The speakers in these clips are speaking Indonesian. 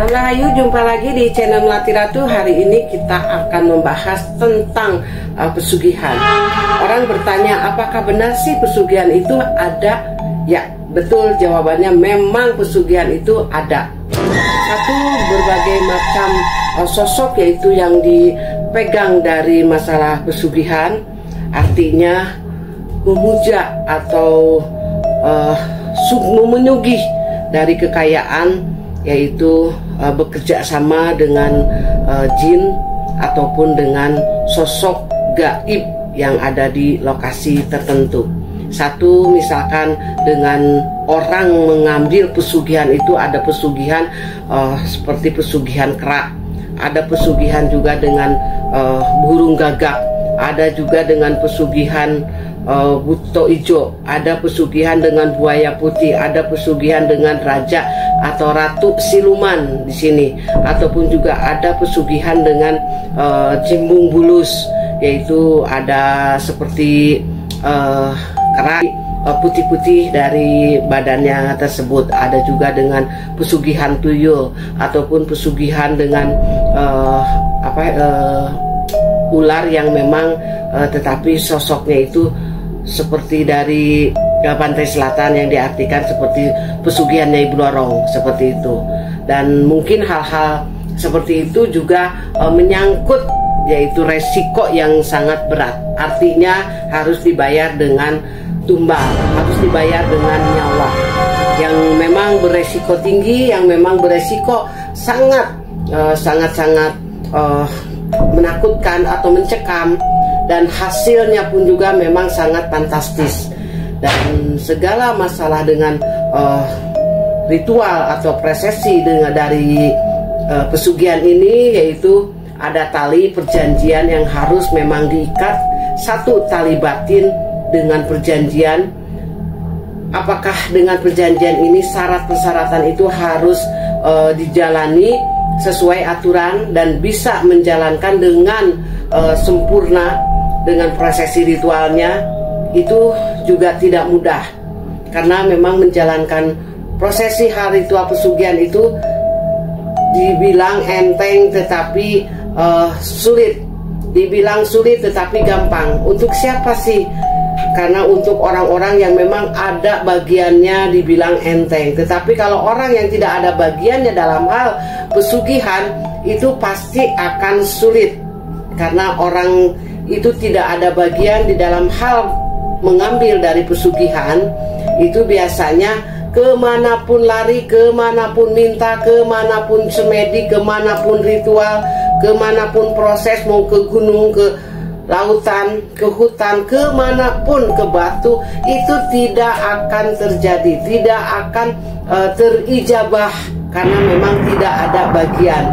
Salam Rahayu, jumpa lagi di channel Melati Ratu. Hari ini kita akan membahas tentang pesugihan. Orang bertanya, apakah benar sih pesugihan itu ada? Ya, betul, jawabannya memang pesugihan itu ada. Satu, berbagai macam sosok yaitu yang dipegang dari masalah pesugihan, artinya memuja atau menyugih dari kekayaan, yaitu bekerja sama dengan jin ataupun dengan sosok gaib yang ada di lokasi tertentu. Satu, misalkan dengan orang mengambil pesugihan itu, ada pesugihan seperti pesugihan kerak, ada pesugihan juga dengan burung gagak, ada juga dengan pesugihan buto ijo, ada pesugihan dengan buaya putih, ada pesugihan dengan raja atau ratu siluman di sini, ataupun juga ada pesugihan dengan cimbung bulus, yaitu ada seperti kerak putih-putih dari badannya tersebut. Ada juga dengan pesugihan tuyul ataupun pesugihan dengan ular yang memang tetapi sosoknya itu seperti dari pantai selatan, yang diartikan seperti pesugihan Nyai Blorong, seperti itu. Dan mungkin hal-hal seperti itu juga menyangkut yaitu resiko yang sangat berat, artinya harus dibayar dengan tumbal, harus dibayar dengan nyawa, yang memang beresiko tinggi, yang memang beresiko sangat menakutkan atau mencekam, dan hasilnya pun juga memang sangat fantastis. Dan segala masalah dengan ritual atau prosesi dari pesugihan ini, yaitu ada tali perjanjian yang harus memang diikat, satu tali batin dengan perjanjian. Apakah dengan perjanjian ini syarat persyaratan itu harus dijalani sesuai aturan dan bisa menjalankan dengan sempurna dengan prosesi ritualnya, itu juga tidak mudah, karena memang menjalankan prosesi hal ritual pesugihan itu dibilang enteng tetapi sulit, dibilang sulit tetapi gampang. Untuk siapa sih? Karena untuk orang-orang yang memang ada bagiannya dibilang enteng, tetapi kalau orang yang tidak ada bagiannya dalam hal pesugihan, itu pasti akan sulit, karena orang itu tidak ada bagian di dalam hal mengambil dari pesugihan. Itu biasanya kemanapun lari, kemanapun minta, kemanapun semedi, kemanapun ritual, kemanapun proses, mau ke gunung, ke lautan, ke hutan, kemanapun, ke batu, itu tidak akan terjadi, tidak akan terijabah, karena memang tidak ada bagian.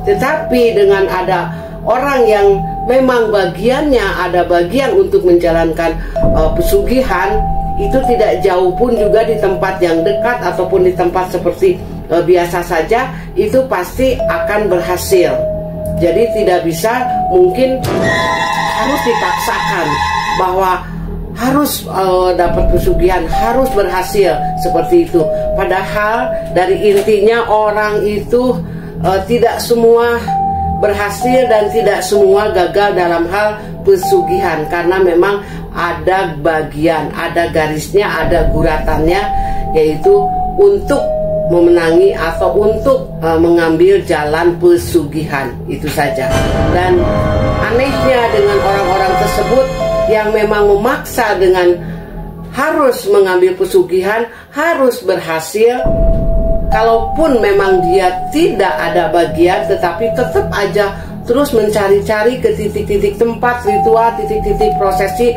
Tetapi dengan ada orang yang memang bagiannya ada bagian untuk menjalankan pesugihan, itu tidak jauh pun juga di tempat yang dekat ataupun di tempat seperti biasa saja, itu pasti akan berhasil. Jadi tidak bisa mungkin harus dipaksakan bahwa harus dapat pesugihan, harus berhasil seperti itu. Padahal dari intinya orang itu tidak semua berhasil dan tidak semua gagal dalam hal pesugihan, karena memang ada bagian, ada garisnya, ada guratannya, yaitu untuk memenangi atau untuk mengambil jalan pesugihan, itu saja. Dan anehnya dengan orang-orang tersebut yang memang memaksa dengan harus mengambil pesugihan, harus berhasil, kalaupun memang dia tidak ada bagian, tetapi tetap aja terus mencari-cari ke titik-titik tempat ritual, titik-titik prosesi,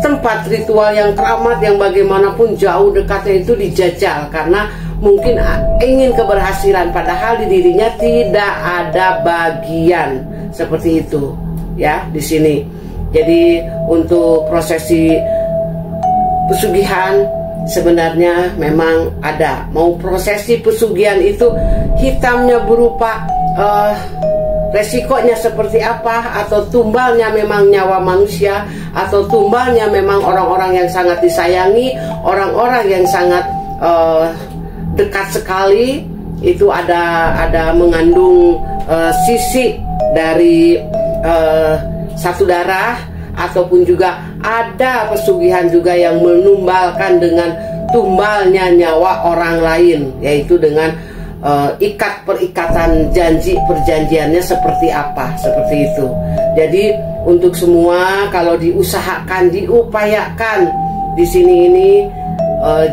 tempat ritual yang keramat, yang bagaimanapun jauh dekatnya itu dijajal, karena mungkin ingin keberhasilan, padahal di dirinya tidak ada bagian, seperti itu ya di sini. Jadi untuk prosesi pesugihan sebenarnya memang ada. Mau prosesi pesugihan itu hitamnya berupa resikonya seperti apa, atau tumbalnya memang nyawa manusia, atau tumbalnya memang orang-orang yang sangat disayangi, orang-orang yang sangat dekat sekali, itu ada mengandung sisi dari satu darah, ataupun juga ada pesugihan juga yang menumbalkan dengan tumbalnya nyawa orang lain, yaitu dengan perikatan janji perjanjiannya seperti apa, seperti itu. Jadi untuk semua, kalau diusahakan, diupayakan di sini ini,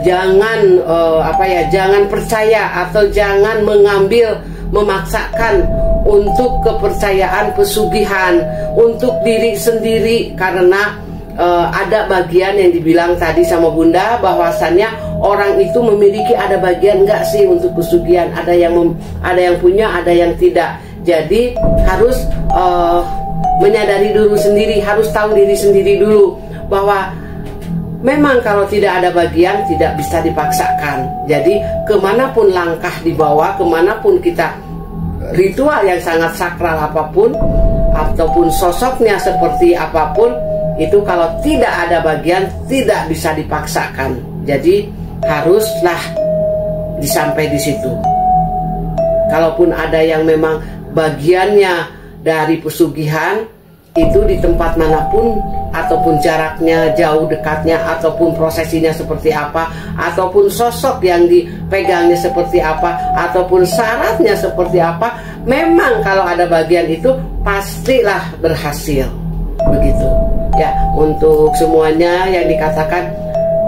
jangan jangan percaya atau jangan memaksakan untuk kepercayaan pesugihan untuk diri sendiri, karena ada bagian yang dibilang tadi sama Bunda, bahwasannya orang itu memiliki ada bagian enggak sih untuk pesugihan, ada yang punya, ada yang tidak. Jadi harus menyadari dulu sendiri, harus tahu diri sendiri dulu bahwa memang kalau tidak ada bagian tidak bisa dipaksakan. Jadi kemanapun langkah dibawa, kemanapun kita ritual yang sangat sakral apapun, ataupun sosoknya seperti apapun, itu kalau tidak ada bagian tidak bisa dipaksakan. Jadi haruslah disampai di situ. Kalaupun ada yang memang bagiannya dari pesugihan, itu di tempat manapun, ataupun jaraknya jauh dekatnya, ataupun prosesinya seperti apa, ataupun sosok yang dipegangnya seperti apa, ataupun syaratnya seperti apa, memang kalau ada bagian itu pastilah berhasil. Begitu ya. Untuk semuanya yang dikatakan,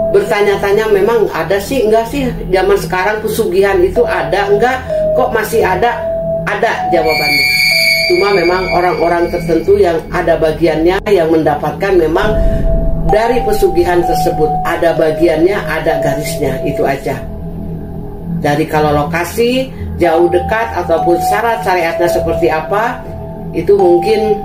bertanya-tanya memang ada sih enggak sih zaman sekarang pesugihan itu ada enggak, kok masih ada jawabannya. Cuma memang orang-orang tertentu yang ada bagiannya yang mendapatkan memang dari pesugihan tersebut, ada bagiannya, ada garisnya, itu aja. Dari kalau lokasi jauh dekat ataupun syarat syariatnya seperti apa, itu mungkin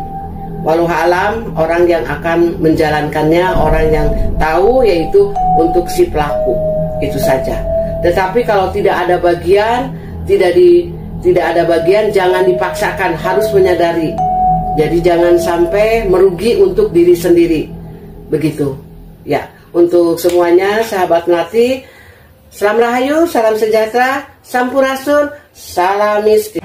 walau alam orang yang akan menjalankannya, orang yang tahu, yaitu untuk si pelaku, itu saja. Tetapi kalau tidak ada bagian, tidak ada bagian, jangan dipaksakan, harus menyadari. Jadi jangan sampai merugi untuk diri sendiri. Begitu. Ya, untuk semuanya sahabat Melati, salam rahayu, salam sejahtera, sampurasun, salam mistis.